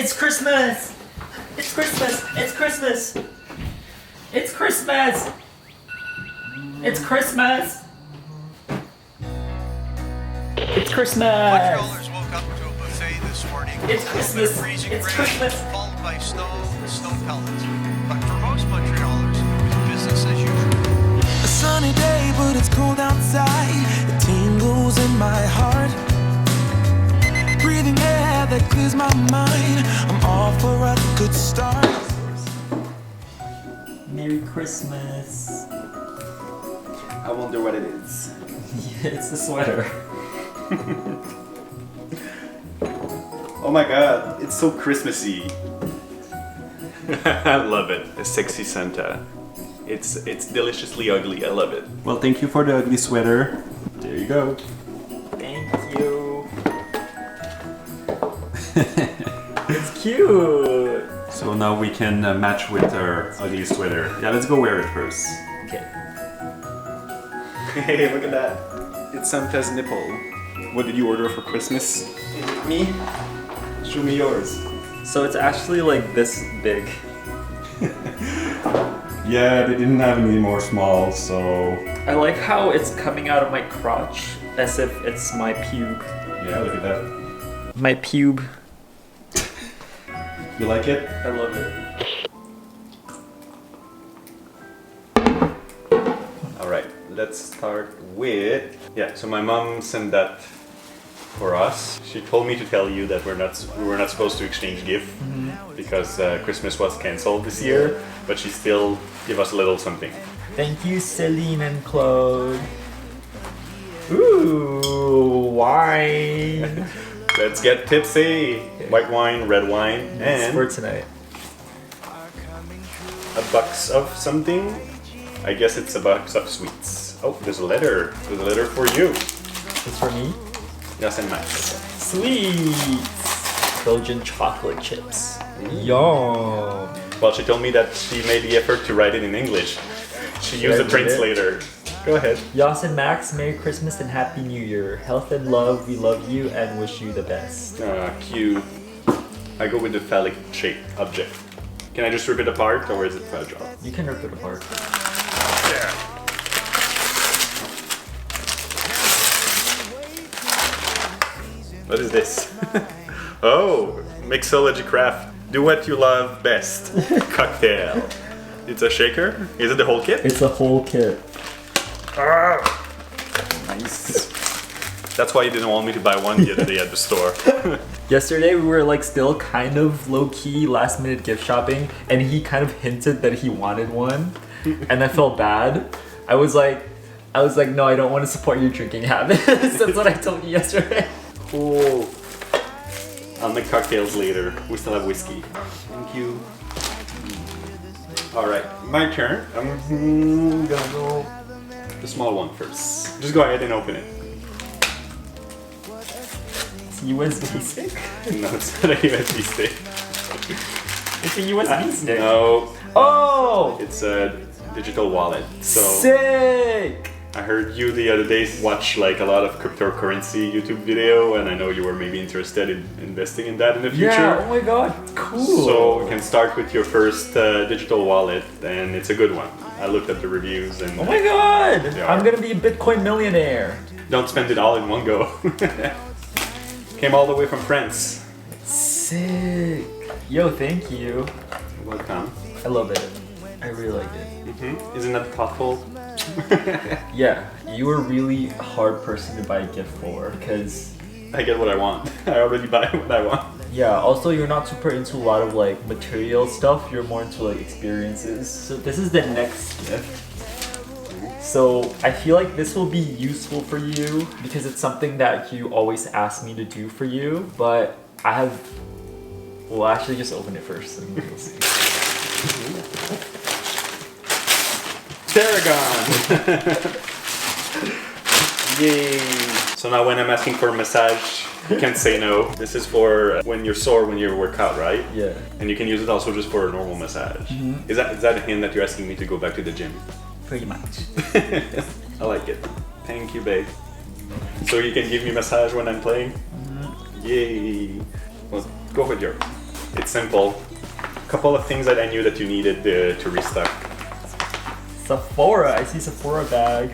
It's Christmas! It's Christmas! It's Christmas! It's Christmas! It's Christmas! It's Christmas! Montrealers woke up to a buffet this morning. It's Christmas! Freezing It's rain, Christmas! followed by snow pellets. But for most Montrealers, it was business as usual. A sunny day, but it's cold outside. It tingles in my heart. Breathing air that clears my mind. I'm off for a good start. Merry Christmas! I wonder what it is. It's the sweater. Oh my god, it's so Christmassy. I love it. A sexy Santa. It's deliciously ugly. I love it. Well, thank you for the ugly sweater. There you go. Thank you. It's cute. So now we can match with our ugly sweater. Yeah, let's go wear it first. Okay. Hey, look at that. It's Santa's nipple. What did you order for Christmas? Me? Show me yours. So it's actually like this big. Yeah, they didn't have any more small, so... I like how it's coming out of my crotch as if it's my pube. Yeah, look at that. My pube. You like it? I love it. Alright, let's start with... Yeah, so my mom sent that for us. She told me to tell you that we were not supposed to exchange gift because Christmas was cancelled this year, but she still gave us a little something. Thank you, Celine and Claude. Ooh, wine. Let's get tipsy! White wine, red wine, It's for and tonight. a box of something. I guess it's a box of sweets. Oh, there's a letter. There's a letter for you. It's for me. Yes, and Max. Sweets. Belgian chocolate chips. Yum. Well, she told me that she made the effort to write it in English. She used I a read translator. Go ahead. Yas and Max, Merry Christmas and Happy New Year. Health and love, we love you and wish you the best. Cute. I go with the phallic shaped object. Can I just rip it apart or is it fragile? You can rip it apart. Yeah. What is this? Oh, mixology craft. Do what you love best. Cocktail. It's a shaker? Is it the whole kit? It's a whole kit. Ah, nice. That's why you didn't want me to buy one the other day at the store. Yesterday we were like still kind of low-key last-minute gift shopping and he kind of hinted that he wanted one and I felt bad. I was like, no, I don't want to support your drinking habits. That's what I told you yesterday. Cool. I'll make cocktails later. We still have whiskey. Thank you. Alright, my turn. I'm gonna go the small one first. Just go ahead and open it. It's a USB stick? No, it's not a USB stick. It's a USB stick. No, Oh! it's a digital wallet. So Sick! I heard you the other day watch like a lot of cryptocurrency YouTube video, and I know you were maybe interested in investing in that in the future. Yeah, oh my god, cool. So we can start with your first digital wallet, and it's a good one. I looked at the reviews and Oh my god! They I'm are. gonna be a Bitcoin millionaire. don't spend it all in one go. Came all the way from France. Sick. Yo, thank you. Welcome. I love it. I really like it. Isn't that thoughtful? Yeah, you were a really hard person to buy a gift for because I get what I want. I already buy what I want. yeah, also you're not super into a lot of like material stuff, you're more into like experiences. So this is the next gift. So I feel like this will be useful for you because it's something that you always ask me to do for you, but I have well actually just open it first and you'll see. Tarragon! Yay! So now when I'm asking for a massage, you can't say no. This is for when you're sore when you work out, right? Yeah. And you can use it also just for a normal massage. Is that a hint that you're asking me to go back to the gym? Pretty much. I like it. Thank you, babe. So you can give me massage when I'm playing? Yay! Well, go with yours. It's simple. A couple of things that I knew that you needed to restock. Sephora, I see Sephora bag.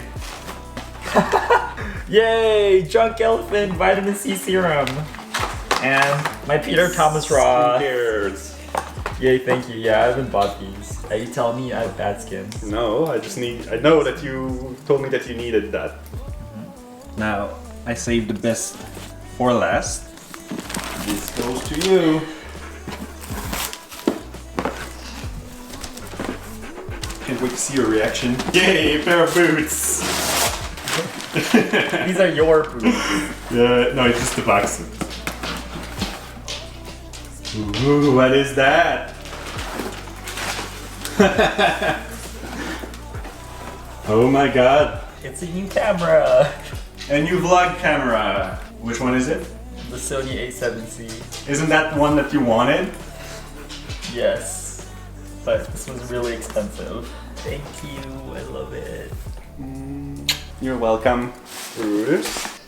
Yay! Drunk Elephant Vitamin C Serum. And my Peter Thomas Roth. Skincare. Yay, thank you. Yeah, I haven't bought these. Are you telling me I have bad skin? No, I know that you told me that you needed that. Now, I saved the best for last. This goes to you. Can't wait to see your reaction. Yay, a pair of boots! These are your boots. No, it's just the box. Ooh, what is that? Oh my god. It's a new camera. A new vlog camera. Which one is it? The Sony A7C. Isn't that the one that you wanted? Yes. But this was really expensive. Thank you. I love it. You're welcome. Brutus.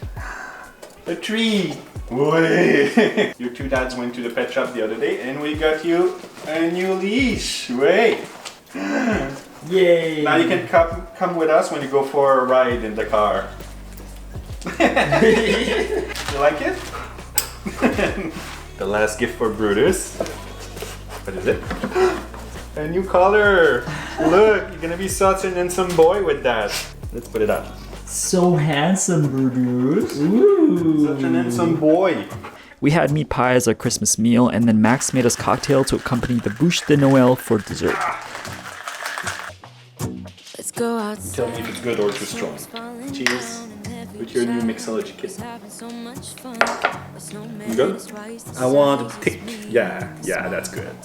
A tree! Wait! Your two dads went to the pet shop the other day and we got you a new leash. Wait! Yay! Now you can come with us when you go for a ride in the car. You like it? The last gift for Brutus. What is it? A new collar! Look, you're gonna be such an handsome boy with that. Let's put it up. So handsome, Brutus. Ooh. Such an handsome boy. We had meat pie as our Christmas meal, and then Max made us cocktail to accompany the bûche de Noël for dessert. Let's go outside. Tell me if it's good or too strong. Cheers. With your new mixology kit. Good? I want to pick. Yeah, that's good.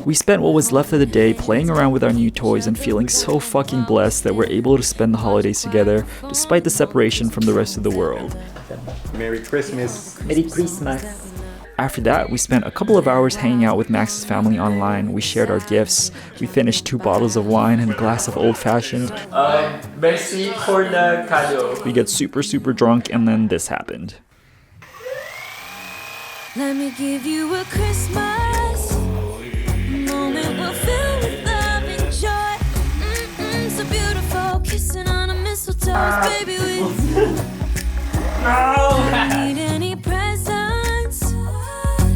We spent what was left of the day playing around with our new toys and feeling so fucking blessed that we're able to spend the holidays together despite the separation from the rest of the world. Merry Christmas. Merry Christmas. After that, we spent a couple of hours hanging out with Max's family online. We shared our gifts. We finished 2 bottles of wine and a glass of old-fashioned. Merci pour le cadeau. We get super drunk, and then this happened. Let me give you a Christmas moment we'll fill with love and joy. So beautiful, kissing on a mistletoe, baby, with you. Don't need any presents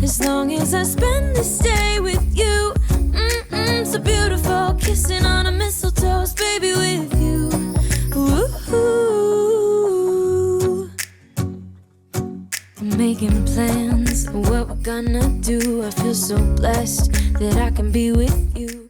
as long as I spend this day with you. So beautiful, kissing on a mistletoe, baby, with you. Ooh. I'm making plans, what we're gonna do. I feel so blessed that I can be with you.